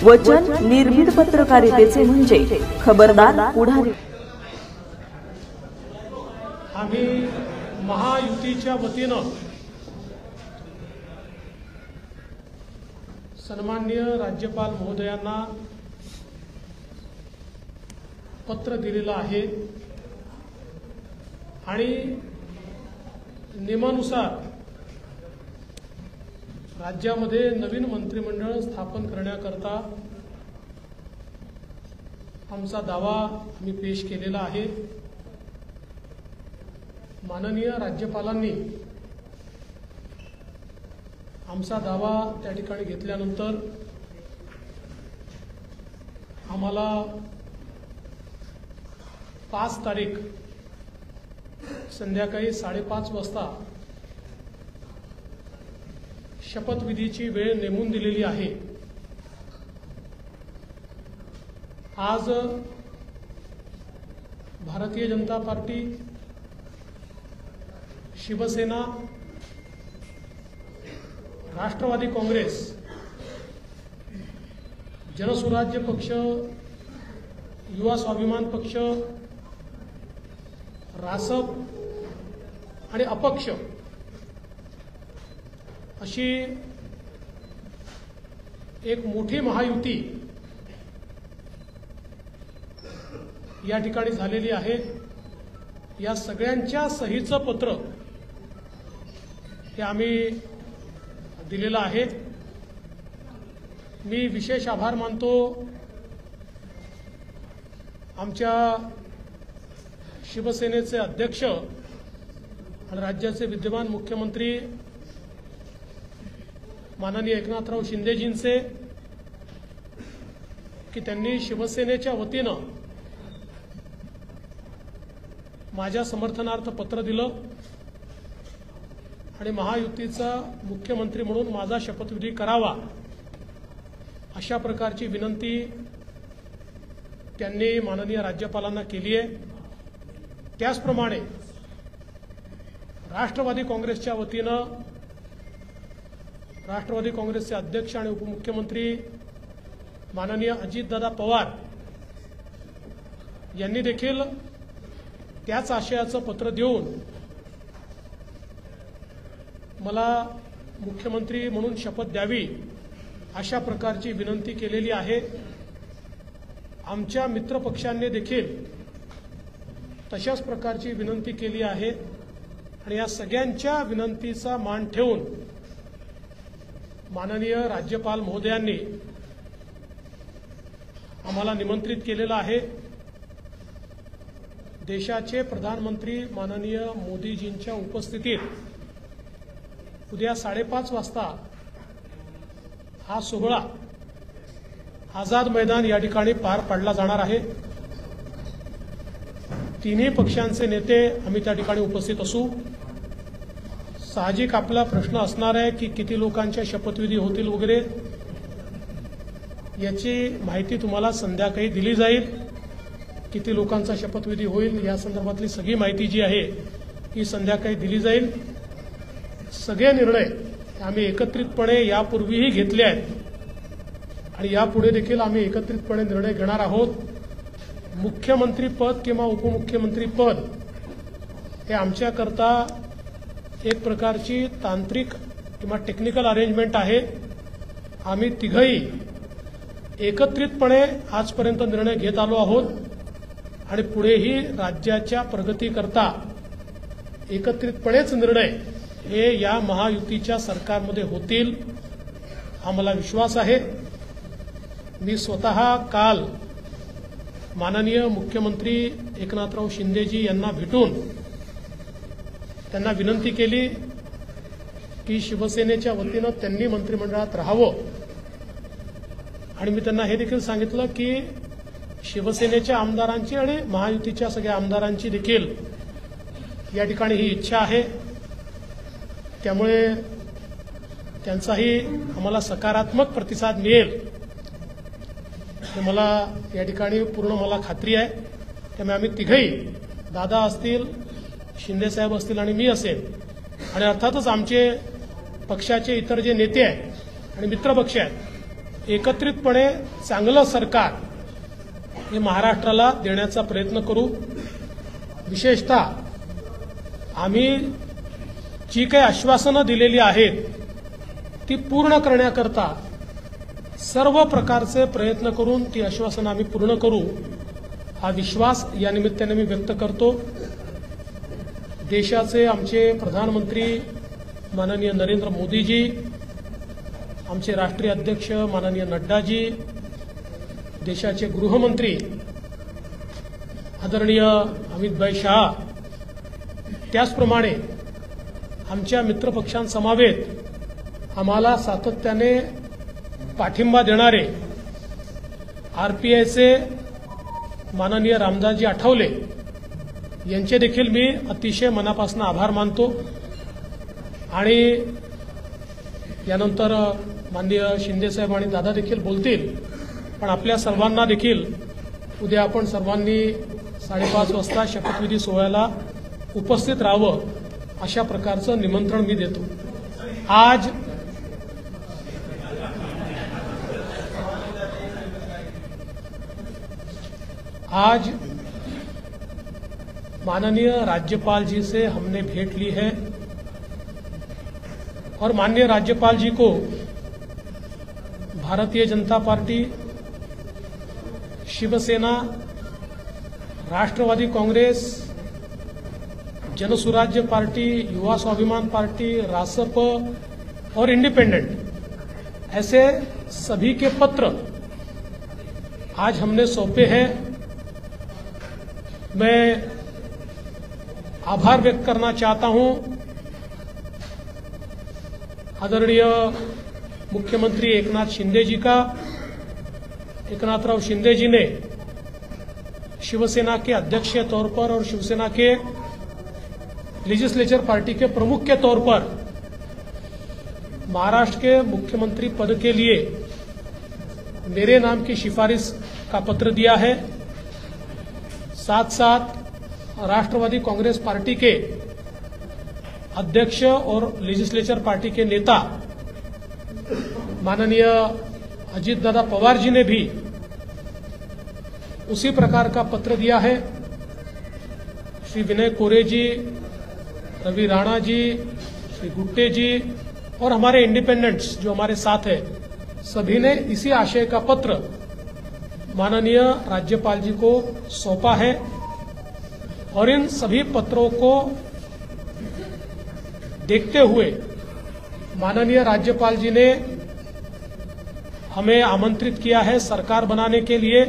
वचन निर्भीड पत्रकारितेचे म्हणजे खबरदार पुढारी। आम्ही महायुतीच्या वतीनं सन्माननीय राज्यपाल महोदयांना पत्र दिलेलं आहे आणि नियमानुसार राज्यामध्ये नवीन मंत्रिमंडळ स्थापन करण्याकरता आमचा दावा आम्ही पेश केलेला आहे। माननीय राज्यपालांनी आमचा दावा त्या ठिकाणी घेतल्यानंतर आम्हाला 5 तारीख संध्याकाळी 5:30 वाजता शपथविधीची वेळ नेमून दिलेली आहे। आज भारतीय जनता पार्टी, शिवसेना, राष्ट्रवादी काँग्रेस, जनसुराज्य पक्ष, युवा स्वाभिमान पक्ष, रासप आणि अपक्ष अशी एक मोठी महायुती या ठिकाणी झालेली आहे। या सगळ्यांच्या सहीचं पत्र हे आम्ही दिलेलं आहे। मी विशेष आभार मानतो आमच्या शिवसेनेचे अध्यक्ष आणि राज्याचे विद्यमान मुख्यमंत्री माननीय एकनाथराव शिंदेजींचे की त्यांनी शिवसेनेच्या वतीनं माझ्या समर्थनार्थ पत्र दिलं आणि महायुतीचा मुख्यमंत्री म्हणून माझा शपथविधी करावा अशा प्रकारची विनंती त्यांनी माननीय राज्यपालांना केली आहे। त्याचप्रमाणे राष्ट्रवादी काँग्रेसच्या वतीनं राष्ट्रवादी काँग्रेसचे अध्यक्ष आणि उपमुख्यमंत्री माननीय अजितदादा पवार यांनी देखील त्याच आशयाचं पत्र देऊन मला मुख्यमंत्री म्हणून शपथ द्यावी अशा प्रकारची विनंती केलेली आहे। आमच्या मित्रपक्षांनी देखील तशाच प्रकारची विनंती केली आहे आणि या सगळ्यांच्या विनंतीचा मान ठेवून माननीय राज्यपाल महोदयांनी आम्हाला निमंत्रित केलेलं आहे। देशाचे प्रधानमंत्री माननीय मोदीजींच्या उपस्थितीत उद्या 5:30 वाजता हा सोहळा आझाद मैदान या ठिकाणी पार पाडला जाणार आहे। तिन्ही पक्षांचे नेते आम्ही त्या ठिकाणी उपस्थित असू। साहजिक आपला प्रश्न असणार आहे की किती लोकांच्या शपथविधी होतील वगैरे, याची माहिती तुम्हाला संध्याकाळी दिली जाईल। किती लोकांचा शपथविधी होईल या संदर्भातली सगळी माहिती जी आहे ही संध्याकाळी दिली जाईल। सगळे निर्णय आम्ही एकत्रितपणे यापूर्वीही घेतले आहेत आणि यापुढे देखील आम्ही एकत्रितपणे निर्णय घेणार आहोत। मुख्यमंत्री पद किंवा उपमुख्यमंत्री पद हे आमच्याकरता एक प्रकारची तांत्रिक किंवा टेक्निकल अरेंजमेंट आहे। आम्ही तिघही एकत्रितपणे आजपर्यंत निर्णय घेत आलो आहोत आणि पुढेही राज्याच्या प्रगतीकरता एकत्रितपणेच निर्णय हे या महायुतीच्या सरकारमध्ये होतील हा मला विश्वास आहे। मी स्वतः काल माननीय मुख्यमंत्री एकनाथराव शिंदेजी यांना भेटून त्यांना विनंती केली की शिवसेनेच्या वतीनं त्यांनी मंत्रिमंडळात राहावं आणि मी त्यांना हे देखील सांगितलं की शिवसेनेच्या आमदारांची आणि महायुतीच्या सगळ्या आमदारांची देखील या ठिकाणी ही इच्छा आहे। त्यामुळे त्यांचाही आम्हाला सकारात्मक प्रतिसाद मिळेल हे मला या ठिकाणी पूर्ण मला खात्री आहे। त्यामुळे आम्ही तिघही, दादा असतील, शिंदेसाहेब असतील आणि मी असेल आणि अर्थातच आमचे पक्षाचे इतर जे नेते आहेत आणि मित्रपक्ष आहेत एकत्रितपणे चांगलं सरकार हे महाराष्ट्राला देण्याचा प्रयत्न करू। विशेषतः आम्ही जी काही आश्वासनं दिलेली आहेत ती पूर्ण करण्याकरता सर्व प्रकारचे प्रयत्न करून ती आश्वासनं आम्ही पूर्ण करू, हा विश्वास या निमित्ताने मी व्यक्त करतो। देशाचे आमचे प्रधानमंत्री माननीय नरेंद्र मोदीजी, आमचे राष्ट्रीय अध्यक्ष माननीय नड्डाजी, देशाचे गृहमंत्री आदरणीय अमितभाई शाह, त्याचप्रमाणे आमच्या मित्रपक्षांसमवेत आम्हाला सातत्याने पाठिंबा देणारे आरपीआयचे माननीय रामदासजी आठवले यांचे देखील मी अतिशय मनापासून आभार मानतो। आणि यानंतर माननीय शिंदेसाहेब आणि दादा देखील बोलतील, पण आपल्या सर्वांना देखील उद्या आपण सर्वांनी 5:30 वाजता शपथविधी सोहळ्याला उपस्थित राहावं अशा प्रकारचं निमंत्रण मी देतो। आज माननीय राज्यपाल जी से हमने भेंट ली है और माननीय राज्यपाल जी को भारतीय जनता पार्टी, शिवसेना, राष्ट्रवादी कांग्रेस, जनसुराज्य पार्टी, युवा स्वाभिमान पार्टी, रासप और इंडिपेंडेंट ऐसे सभी के पत्र आज हमने सौंपे हैं। मैं आभार व्यक्त करना चाहता हूं आदरणीय मुख्यमंत्री एकनाथ शिंदे जी का। एकनाथराव शिंदे जी ने शिवसेना के अध्यक्ष के तौर पर और शिवसेना के लेजिस्लेचर पार्टी के प्रमुख के तौर पर महाराष्ट्र के मुख्यमंत्री पद के लिए मेरे नाम की सिफारिश का पत्र दिया है। साथ साथ राष्ट्रवादी कांग्रेस पार्टी के अध्यक्ष और लेजिस्लेचर पार्टी के नेता माननीय अजीत दादा पवार जी ने भी उसी प्रकार का पत्र दिया है। श्री विनय कोरे जी, रवि राणा जी, श्री गुट्टे जी और हमारे इंडिपेंडेंट्स जो हमारे साथ है, सभी ने इसी आशय का पत्र माननीय राज्यपाल जी को सौंपा है। और इन सभी पत्रों को देखते हुए माननीय राज्यपाल जी ने हमें आमंत्रित किया है सरकार बनाने के लिए।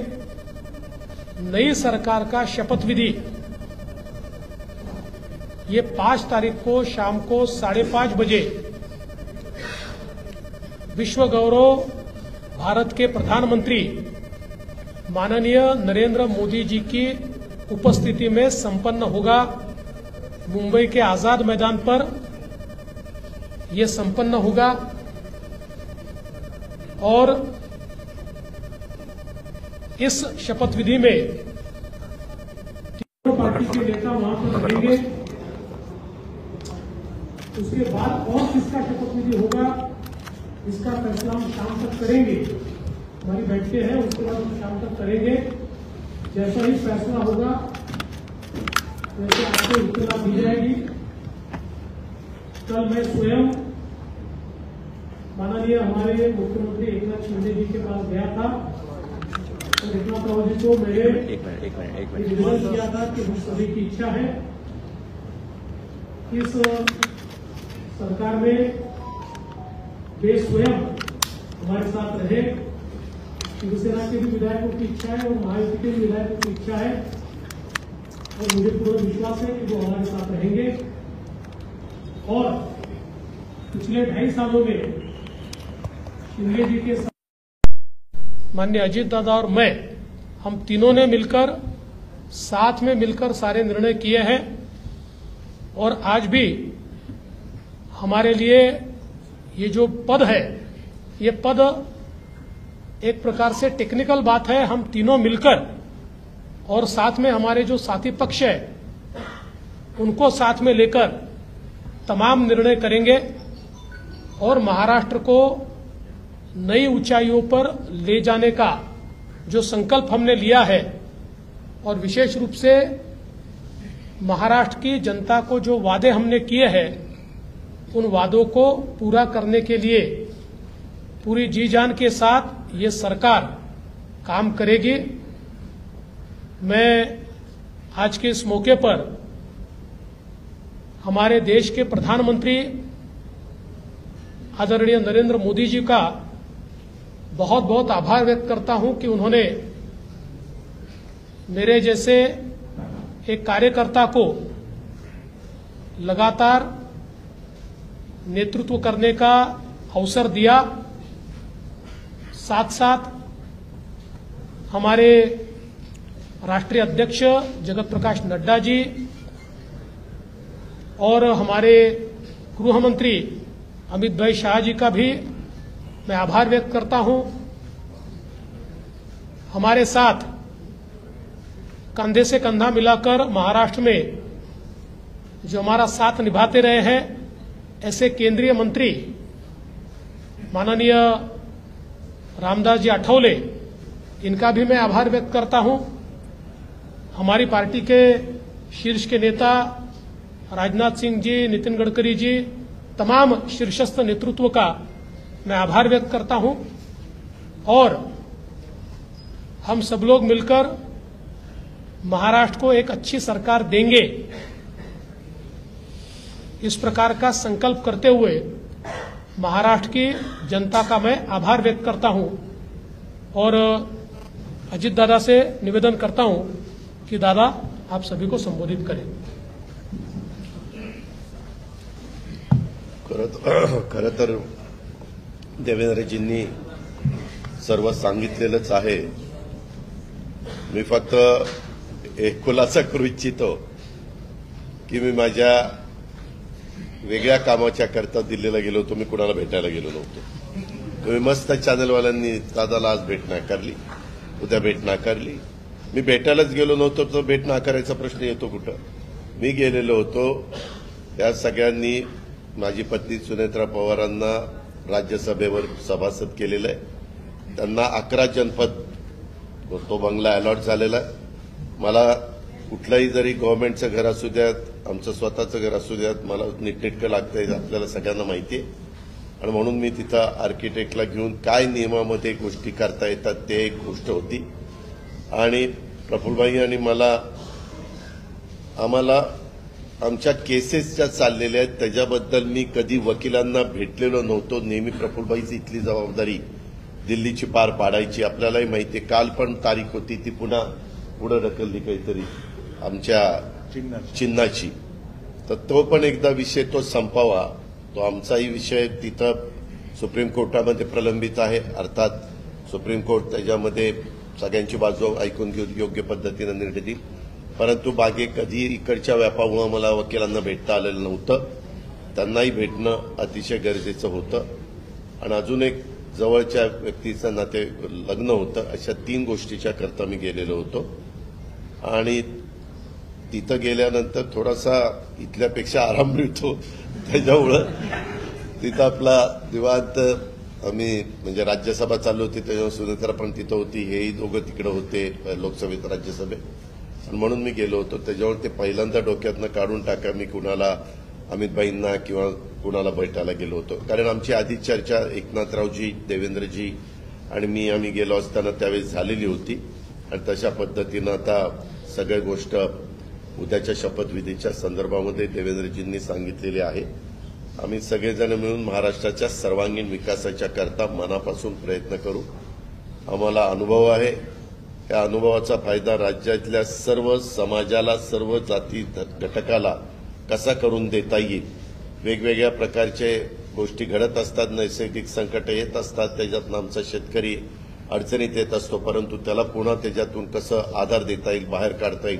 नई सरकार का शपथ विधि ये 5 तारीख को शाम को 5:30 बजे विश्व गौरव भारत के प्रधानमंत्री माननीय नरेंद्र मोदी जी की उपस्थिति में संपन्न होगा। मुंबई के आजाद मैदान पर यह संपन्न होगा और इस शपथ विधि में तीनों पार्टी के नेता वहां पर रहेंगे। उसके बाद और किसका शपथ विधि होगा इसका फैसला हम शाम तक करेंगे। हमारी बैठकें हैं, उसके बाद हम शाम तक करेंगे। जैसा ही फैसला होगा वैसे आपको इत्तला दी जाएगी। कल मैं स्वयं माननीय हमारे मुख्यमंत्री एकनाथ शिंदे जी के पास गया था और एकनाथ राव जी को मैंने निवेदन किया था कि हम सभी की इच्छा है इस सरकार में वे स्वयं हमारे साथ रहे। शिवसेना के भी विधायकों की इच्छा है और महायुति के भी विधायकों की इच्छा है और मुझे पूरा विश्वास है कि वो हमारे साथ रहेंगे। और पिछले 2.5 सालों में शिंदे जी के साथ माननीय अजीत दादा और मैं, हम तीनों ने मिलकर साथ में मिलकर सारे निर्णय किए हैं। और आज भी हमारे लिए ये जो पद है, ये पद एक प्रकार से टेक्निकल बात है। हम तीनों मिलकर और साथ में हमारे जो साथी पक्ष है उनको साथ में लेकर तमाम निर्णय करेंगे और महाराष्ट्र को नई ऊंचाइयों पर ले जाने का जो संकल्प हमने लिया है और विशेष रूप से महाराष्ट्र की जनता को जो वादे हमने किए हैं उन वादों को पूरा करने के लिए पूरी जी जान के साथ ये सरकार काम करेगी। मैं आज के इस मौके पर हमारे देश के प्रधानमंत्री आदरणीय नरेंद्र मोदी जी का बहुत बहुत आभार व्यक्त करता हूं कि उन्होंने मेरे जैसे एक कार्यकर्ता को लगातार नेतृत्व करने का अवसर दिया। साथ साथ हमारे राष्ट्रीय अध्यक्ष जगत प्रकाश नड्डा जी और हमारे गृह मंत्री अमित भाई शाह जी का भी मैं आभार व्यक्त करता हूं। हमारे साथ कंधे से कंधा मिलाकर महाराष्ट्र में जो हमारा साथ निभाते रहे हैं ऐसे केंद्रीय मंत्री माननीय रामदास जी आठवले, इनका भी मैं आभार व्यक्त करता हूं। हमारी पार्टी के शीर्ष के नेता राजनाथ सिंह जी, नितिन गडकरी जी, तमाम शीर्षस्थ नेतृत्व का मैं आभार व्यक्त करता हूं और हम सब लोग मिलकर महाराष्ट्र को एक अच्छी सरकार देंगे, इस प्रकार का संकल्प करते हुए महाराष्ट्र की जनता का मैं आभार व्यक्त करता हूं और अजित दादा से निवेदन करता हूं कि दादा आप सभी को संबोधित करें। खरं तर देवेंद्रजींनी सर्व सांगितलेलंच आहे। मी फक्त एक खुलासा करू इच्छितो की मी माझ्या वेगळ्या कामाच्या करता दिल्लीला गेलो होतो, मी कुणाला भेटायला गेलो नव्हतो। तुम्ही मस्त चॅनलवाल्यांनी दादाला आज भेट नाकारली, उद्या भेट नाकारली। मी भेटायलाच गेलो नव्हतो तर भेट नाकारायचा प्रश्न येतो कुठं? मी गेलेलो होतो, त्या सगळ्यांनी माझी पत्नी सुनेत्रा पवारांना राज्यसभेवर सभासद केलेलं आहे। त्यांना 11 जनपद तो बंगला अलॉट झालेला आहे। मला कुठलंही जरी गव्हर्नमेंटचं घर असू द्यात, आमचं स्वतःचं घर असू द्यात, मला नीटनेटकं लागतंय, आपल्याला सगळ्यांना माहिती आहे। आणि म्हणून मी तिथं आर्किटेक्टला घेऊन काय नियमामध्ये गोष्टी करता येतात ते एक गोष्ट होती। आणि प्रफुल्लभाई आणि आम्हाला आमच्या केसेस ज्या चाललेल्या आहेत त्याच्याबद्दल मी कधी वकिलांना भेटलेलो नव्हतो। नेहमी प्रफुल्लभाईची इथली जबाबदारी दिल्लीची पार पाडायची। आपल्यालाही माहिती आहे, काल पण तारीख होती ती पुन्हा पुढे ढकलली काहीतरी आमच्या चिन्हाची, तर तो पण एकदा विषय तो संपावा। तो आमचाही विषय तिथं सुप्रीम कोर्टामध्ये प्रलंबित आहे। अर्थात सुप्रीम कोर्ट त्याच्यामध्ये सगळ्यांची बाजू ऐकून घेऊन योग्य पद्धतीने निर्णय देईल। परंतु बागे कधी इकडच्या व्यापामुळे मला वकिलांना भेटता आलेलं नव्हतं, त्यांनाही भेटणं अतिशय गरजेचं होतं। आणि अजून एक जवळच्या व्यक्तीचं नाते लग्न होतं, अशा 3 गोष्टीच्या करता मी गेलेलो होतो। आणि तिथं गेल्यानंतर थोडासा इथल्यापेक्षा आराम मिळतो, त्याच्यामुळं तिथं आपला निवांत आम्ही म्हणजे राज्यसभा चालू होती त्याच्यावर सुनेत्रा पण तिथं होती, हेही दोघं तिकडे होते लोकसभेत राज्यसभेत। आणि म्हणून मी गेलो होतो, त्याच्यावर ते पहिल्यांदा डोक्यातनं काढून टाका मी कुणाला अमितभाईंना किंवा कुणाला भेटायला गेलो होतो। कारण आमची आधी चर्चा एकनाथरावजी, देवेंद्रजी आणि आम्ही गेलो असताना त्यावेळेस झालेली होती। आणि तशा पद्धतीनं आता सगळ्या गोष्ट उद्याच्या शपथविधीच्या संदर्भामध्ये देवेंद्रजींनी सांगितलेली आहे। आम्ही सगळेजण मिळून महाराष्ट्राच्या सर्वांगीण विकासाच्या करता मनापासून प्रयत्न करू। आम्हाला अनुभव आहे, त्या अनुभवाचा फायदा राज्यातल्या सर्व समाजाला, सर्व जाती घटकाला कसा करून देता येईल। वेगवेगळ्या प्रकारचे गोष्टी घडत असतात, नैसर्गिक संकट येत असतात, त्याच्यातून आमचा शेतकरी अडचणीत येत असतो, परंतु त्याला पुन्हा त्याच्यातून कसं आधार देता येईल, बाहेर काढता येईल।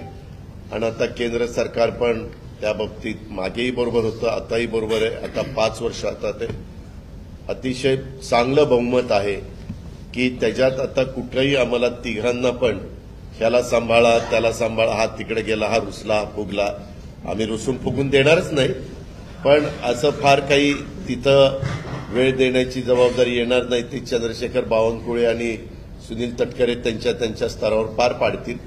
आणि आता केंद्र सरकार पण त्या बाबतीत मागेही बरोबर होतं, आताही बरोबर आहे। आता 5 वर्ष आता ते अतिशय चांगलं बहुमत आहे की त्याच्यात आता कुठेही आम्हाला तिघांना पण ह्याला सांभाळा, त्याला सांभाळा, हा तिकडे गेला, हा रुसला, हा फुगला, आम्ही रुसून फुगून देणारच नाही। पण असं फार काही तिथं वेळ देण्याची जबाबदारी येणार नाही ती चंद्रशेखर बावनकुळे आणि सुनील तटकरे त्यांच्या स्तरावर पार पाडतील.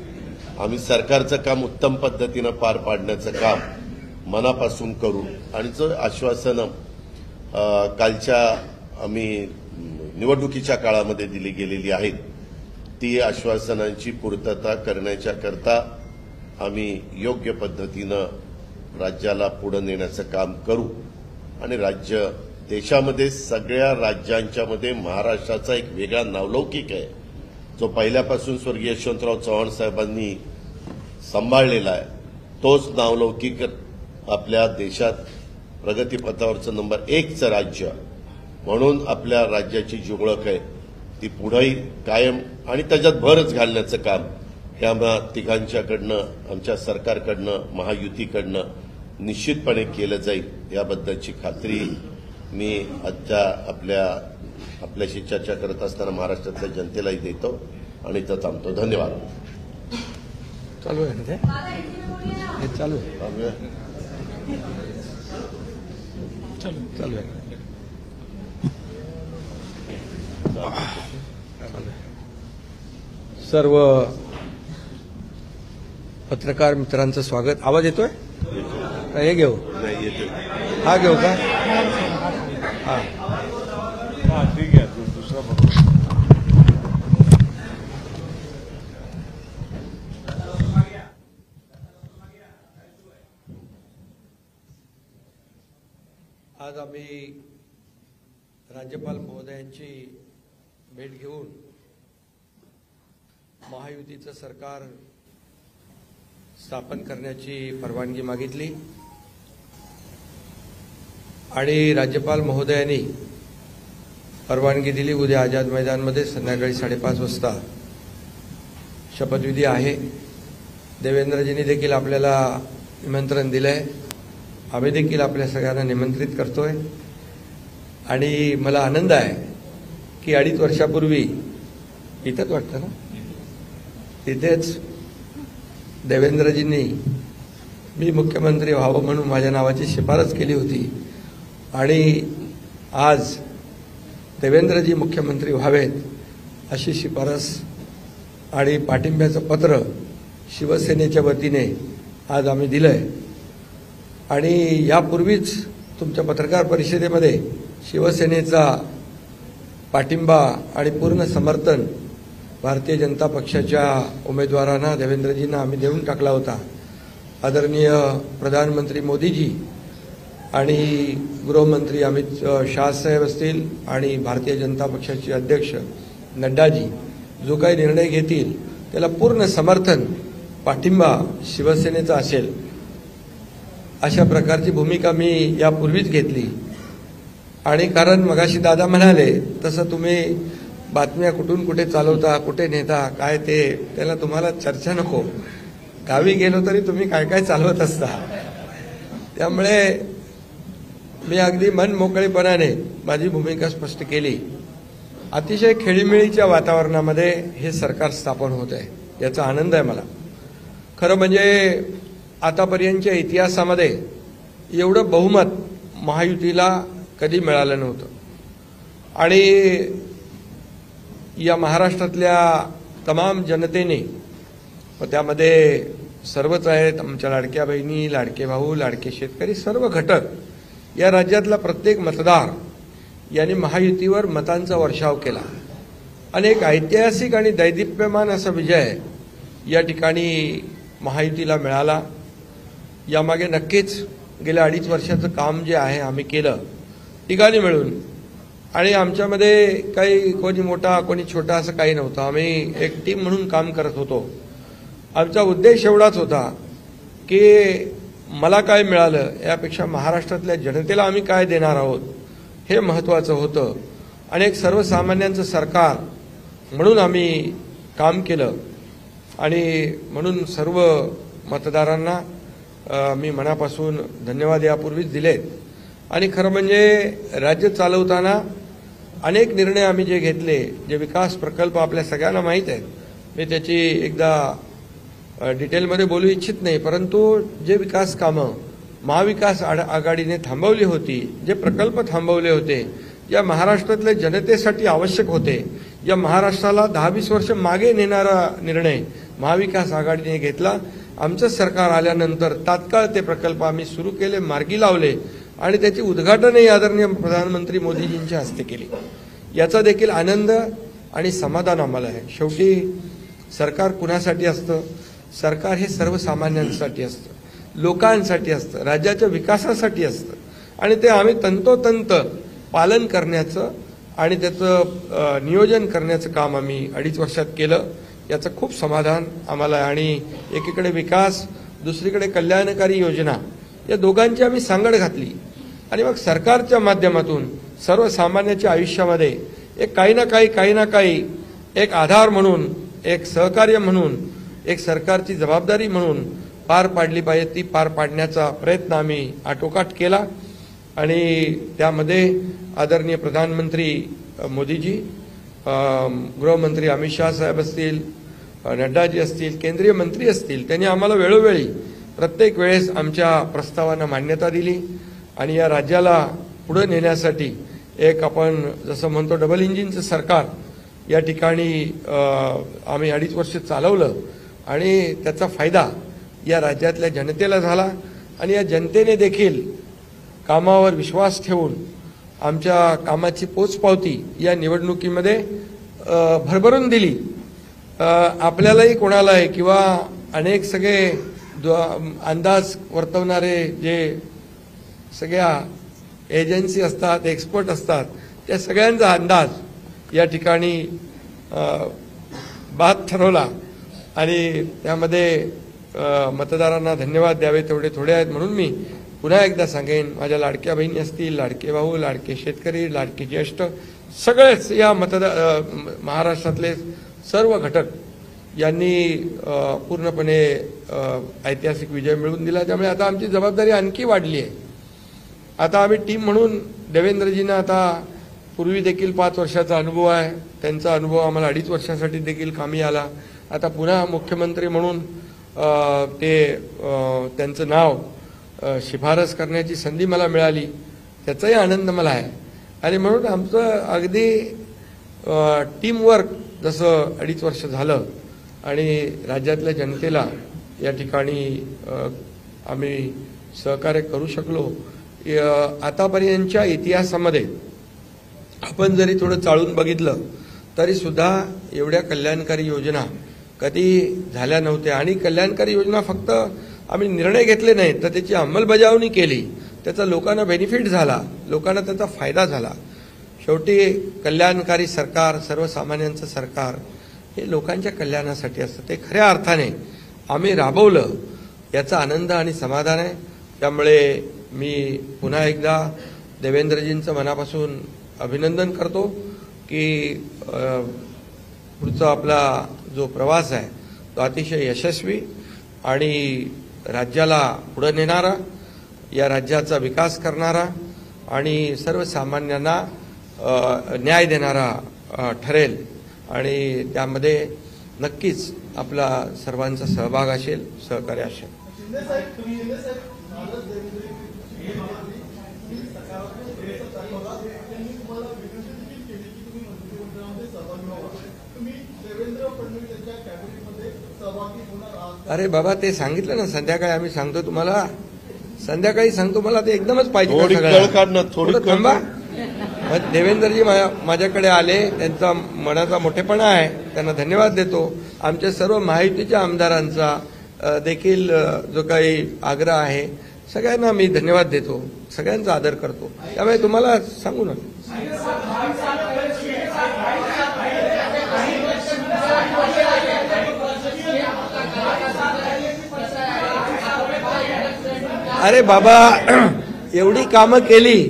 आम्ही सरकारचं काम उत्तम पद्धतीनं पार पाडण्याचं काम मनापासून करू आणि जो आश्वासनं कालच्या आम्ही निवडणुकीच्या काळामध्ये दिली गेलेली आहेत ती आश्वासनांची पूर्तता करण्याच्या करता आम्ही योग्य पद्धतीनं राज्याला पुढे नेण्याचं काम करू आणि राज्य देशामध्ये सगळ्या राज्यांच्या मध्ये महाराष्ट्राचा एक वेगळा नावलौकिक आहे जो पहिल्यापासून स्वर्गीय यशवंतराव चव्हाण साहेबांनी सांभाळलेला आहे. तोच नावलौकिक आपल्या देशात प्रगतीपथावरचं नंबर 1चं राज्य म्हणून आपल्या राज्याची जी ओळख आहे ती पुढेही कायम आणि त्याच्यात भरच घालण्याचं काम हे आम्हा तिघांच्याकडनं आमच्या सरकारकडनं महायुतीकडनं निश्चितपणे केलं जाईल याबद्दलची खात्री मी आजच्या आपल्याशी चर्चा करत असताना महाराष्ट्रातल्या जनतेलाही देतो आणि इथं थांबतो. धन्यवाद. चालू आहे ना ते चालू आहे चालू आहे सर्व पत्रकार मित्रांचं स्वागत. आवाज येतोय का हे घेऊ नाही येतो हा घेऊ का हा ठीक आहे दुसरा बघू. आज आम्ही राज्यपाल महोदयांची भेट घेऊन महायुतीचं सरकार स्थापन करण्याची परवानगी मागितली आणि राज्यपाल महोदयांनी परवानगी दिली. उद्या आझाद मैदानमध्ये संध्याकाळी 5:30 वाजता शपथविधी आहे. देवेंद्रजींनी देखील आपल्याला निमंत्रण दिलंय. आम्ही देखील आपल्या सगळ्यांना निमंत्रित करतोय आणि मला आनंद आहे की 2.5 वर्षापूर्वी इथंच वाटतं ना तिथेच देवेंद्रजींनी मी मुख्यमंत्री व्हावं म्हणून माझ्या नावाची शिफारस केली होती आणि आज देवेंद्रजी मुख्यमंत्री व्हावेत अशी शिफारस आणि पाठिंब्याचं पत्र शिवसेनेच्या वतीने आज आम्ही दिलंय. आणि यापूर्वीच तुमच्या पत्रकार परिषदेमध्ये शिवसेनेचा पाठिंबा आणि पूर्ण समर्थन भारतीय जनता पक्षाच्या उमेदवारांना देवेंद्रजींना आम्ही देऊन टाकला होता. आदरणीय प्रधानमंत्री मोदीजी आणि गृहमंत्री अमित शाह साहेब असतील आणि भारतीय जनता पक्षाचे अध्यक्ष नड्डाजी जो काही निर्णय घेतील त्याला पूर्ण समर्थन पाठिंबा शिवसेनेचा असेल अशा प्रकारची भूमिका मी यापूर्वीच घेतली. आणि कारण मगाशी दादा म्हणाले तसं तुम्ही बातम्या कुठून कुठे चालवता कुठे नेता काय ते त्याला तुम्हाला चर्चा नको. गावी गेलो तरी तुम्ही काय काय चालवत असता. त्यामुळे मी अगदी मन मोकळेपणाने माझी भूमिका स्पष्ट केली. अतिशय खेळीमेळीच्या वातावरणामध्ये हे सरकार स्थापन होत आहे याचा आनंद आहे मला. खरं म्हणजे आतापर्यंतच्या इतिहासामध्ये एवढं बहुमत महायुतीला कधी मिळालं नव्हतं आणि या महाराष्ट्रातल्या तमाम जनतेने व त्यामध्ये सर्वच आहेत आमच्या लाडक्या बहिणी लाडके भाऊ लाडके शेतकरी सर्व घटक या राज्यातला प्रत्येक मतदार यांनी महायुतीवर मतांचा वर्षाव केला. अनेक ऐतिहासिक आणि दैदिप्यमान असा विजय या ठिकाणी महायुतीला मिळाला. यामागे नक्कीच गेल्या 2.5 वर्षाचं काम जे आहे आम्ही केलं ठिकाणी मिळून आणि आमच्यामध्ये काही कोणी मोठा कोणी छोटा असं काही नव्हतं. आम्ही एक टीम म्हणून काम करत होतो. आमचा उद्देश एवढाच होता की मला काय मिळालं यापेक्षा महाराष्ट्रातल्या जनतेला आम्ही काय देणार आहोत हे महत्त्वाचं होतं आणि एक सर्वसामान्यांचं सरकार म्हणून आम्ही काम केलं आणि म्हणून सर्व मतदारांना मी मनापासून धन्यवाद यापूर्वीच दिलेत. आणि खरं म्हणजे राज्य चालवताना अनेक निर्णय आम्ही जे घेतले जे विकास प्रकल्प आपल्या सगळ्यांना माहीत आहेत मी त्याची एकदा डिटेलमध्ये बोलू इच्छित नाही परंतु जे विकास कामं महाविकास आघाडीने थांबवली होती जे प्रकल्प थांबवले होते या महाराष्ट्रातल्या जनतेसाठी आवश्यक होते, या महाराष्ट्राला 10-20 वर्ष मागे नेणारा निर्णय महाविकास आघाडीने घेतला. आमचं सरकार आल्यानंतर तात्काळ ते प्रकल्प आम्ही सुरू केले, मार्गी लावले आणि त्याचे उद्घाटनही आदरणीय प्रधानमंत्री मोदीजींच्या हस्ते केले. याचा देखील आनंद आणि समाधान आम्हाला आहे. शेवटी सरकार कुणासाठी असतं? सरकार हे सर्वसामान्यांसाठी असतं, लोकांसाठी असतं, राज्याच्या विकासासाठी असतं आणि ते आम्ही तंतोतंत पालन करण्याचं आणि त्याचं नियोजन करण्याचं काम आम्ही 2.5 वर्षात केलं. याचं खूप समाधान आम्हाला आहे. आणि एकीकडे विकास, दुसरीकडे कल्याणकारी योजना, या दोघांची आम्ही सांगड घातली आणि मग सरकारच्या माध्यमातून सर्वसामान्याच्या आयुष्यामध्ये एक काही ना काही एक आधार म्हणून, एक सहकार्य म्हणून, एक सरकारची जबाबदारी म्हणून पार पाडली पाहिजे. ती पार पाडण्याचा प्रयत्न आम्ही आटोकाट केला आणि त्यामध्ये आदरणीय प्रधानमंत्री मोदीजी, गृहमंत्री अमित शाह साहेब असतील, नड्डाजी असतील, केंद्रीय मंत्री असतील, त्यांनी आम्हाला वेळोवेळी प्रत्येक वेळेस आमच्या प्रस्तावांना मान्यता दिली आणि या राज्याला पुढे नेण्यासाठी एक आपण जसं म्हणतो डबल इंजिनचं सरकार या ठिकाणी आम्ही 2.5 वर्ष चालवलं आणि त्याचा फायदा या राज्यातल्या जनतेला झाला आणि या जनतेने देखील कामावर विश्वास ठेवून आमच्या कामाची पोचपावती या निवडणुकीमध्ये भरभरून दिली. आपल्यालाही कोणालाही किंवा अनेक सगळे अंदाज वर्तवणारे जे सगळ्या एजन्सी असतात, एक्सपर्ट असतात, त्या सगळ्यांचा अंदाज या ठिकाणी बाद ठरवला आणि त्यामध्ये मतदारांना धन्यवाद द्यावे तेवढे थोडे आहेत. म्हणून मी पुन्हा एकदा सांगेन, माझ्या लाडक्या बहिणी असतील, लाडके भाऊ, लाडके शेतकरी, लाडके ज्येष्ठ, सगळेच या महाराष्ट्रातले सर्व घटक यांनी पूर्णपणे ऐतिहासिक विजय मिळवून दिला. त्यामुळे आता आमची जबाबदारी आणखी वाढली आहे. आता आम्ही टीम म्हणून देवेंद्रजींना आता पूर्वी देखील 5 वर्षाचा अनुभव आहे, त्यांचा अनुभव आम्हाला 2.5 वर्षासाठी देखील कामी आला. आता पुन्हा मुख्यमंत्री म्हणून त्यांचं नाव शिफारस करण्याची संधी मला मिळाली, त्याचाही आनंद मला आहे. आणि म्हणून आमचं अगदी टीमवर्क जसं 2.5 वर्ष झालं आणि राज्यातल्या जनतेला या ठिकाणी आम्ही सहकार्य करू शकलो. आतापर्यंतच्या इतिहासामध्ये आपण जरी थोडं चाळून बघितलं तरी सुद्धा एवढ्या कल्याणकारी योजना कधी झाल्या नव्हत्या. आणि कल्याणकारी योजना फक्त आम्ही निर्णय घेतले नाहीत तर त्याची अंमलबजावणी केली, त्याचा लोकांना बेनिफिट झाला, लोकांना त्याचा फायदा झाला. शेवटी कल्याणकारी सरकार, सर्वसामान्यांचं सरकार हे लोकांच्या कल्याणासाठी असतं. ते खऱ्या अर्थाने आम्ही राबवलं, याचा आनंद आणि समाधान आहे. त्यामुळे मी पुन्हा एकदा देवेंद्रजींचं मनापासून अभिनंदन करतो की पुढचा आपला जो प्रवास आहे तो अतिशय यशस्वी आणि राज्याला पुढे नेणारा, या राज्याचा विकास करणारा आणि सर्वसामान्यांना न्याय देणारा ठरेल आणि त्यामध्ये नक्कीच आपला सर्वांचा सहभाग असेल, सहकार्य असेल. अरे बाबा, ते सांगितलं ना संध्याकाळी, आम्ही सांगतो तुम्हाला, संध्याकाळी सांगतो. मला ते एकदमच पाहिजे. थांबा. देवेंद्रजी माझ्याकडे आले, त्यांचा मनाचा मोठेपणा आहे, त्यांना धन्यवाद देतो. आमच्या सर्व महायुतीच्या आमदारांचा देखील जो काही आग्रह आहे सगळ्यांना मी धन्यवाद देतो, सगळ्यांचा आदर करतो. त्यामुळे तुम्हाला सांगू ना, अरे बाबा, एवढी कामं केली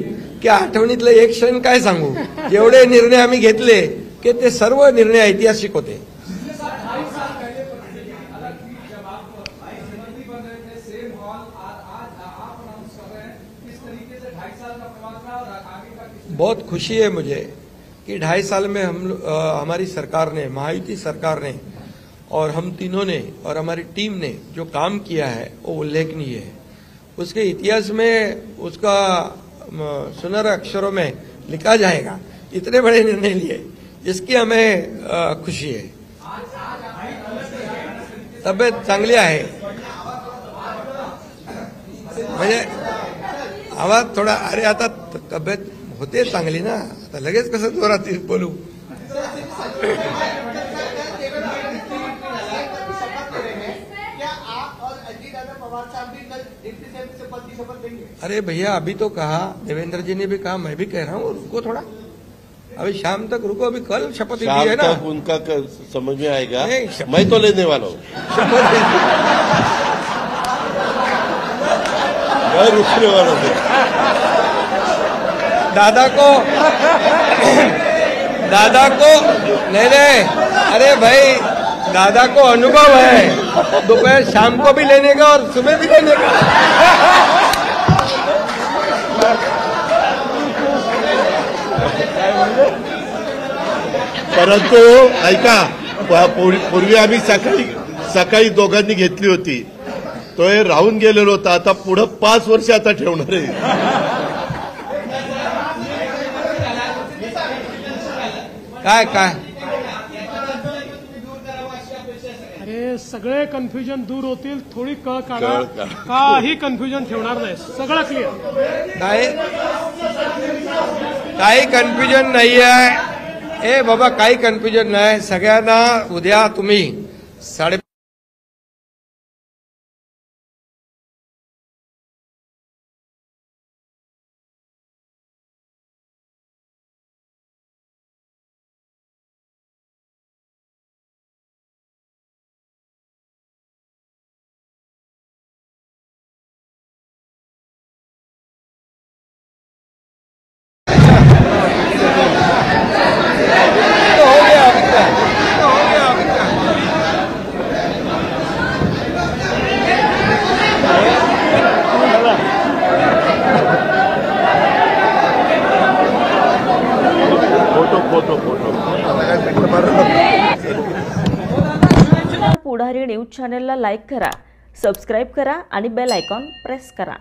की आठवणीतलं एक क्षण काय सांगू. जेवढे निर्णय आम्ही घेतले की ते सर्व निर्णय ऐतिहासिक होते. बहुत खुशी है मुझे कि 2.5 साल में हमारी सरकार ने, महायुति सरकार ने और हम तीनों ने और हमारी टीम ने जो काम किया है वो उल्लेखनीय है. उसके इतिहास में उसका सुनहरे अक्षरों में लिखा जाएगा। इतने बड़े निर्णय लिए, इसकी हमें खुशी है। तब्येत चांगली आहे, म्हणजे आवाज थोडा, अरे आता तब्येत होते चांगली ना, आता लगेच कसं जोरात बोलू। अरे भैया, अभी तो कहा, देवेंद्र जी ने भी कहा, मैं भी कह रहा हूँ, रुको थोड़ा, अभी शाम तक रुको, अभी कल शपथ ली है ना। उनका समझ में आएगा, नहीं, मैं तो लेने वाला हूँ, मैं रुकने वाला हूँ। दादा को नहीं, अरे भाई, दादा को अनुभव है, दोपहर शाम को भी लेने का और सुबह भी लेने का। परंतु ऐका, पूर्वी आम्ही सकाळी दोघांनी घेतली होती, तो हे राहून गेलेलो होता, आता पुढे 5 वर्ष आता ठेवणार आहे। काय अरे सगळे कन्फ्युजन दूर होतील, थोडी कळ काढा, काही कन्फ्युजन ठेवणार नाही, सगळं क्लिअर। काही कन्फ्युजन नाही आहे, ए बाबा, काही कन्फ्युजन नाही। सगळ्यांना उद्या तुम्ही 5:30पुढारी न्यूज चॅनलला लाईक करा, सबस्क्राईब करा आणि बेल आयकॉन प्रेस करा।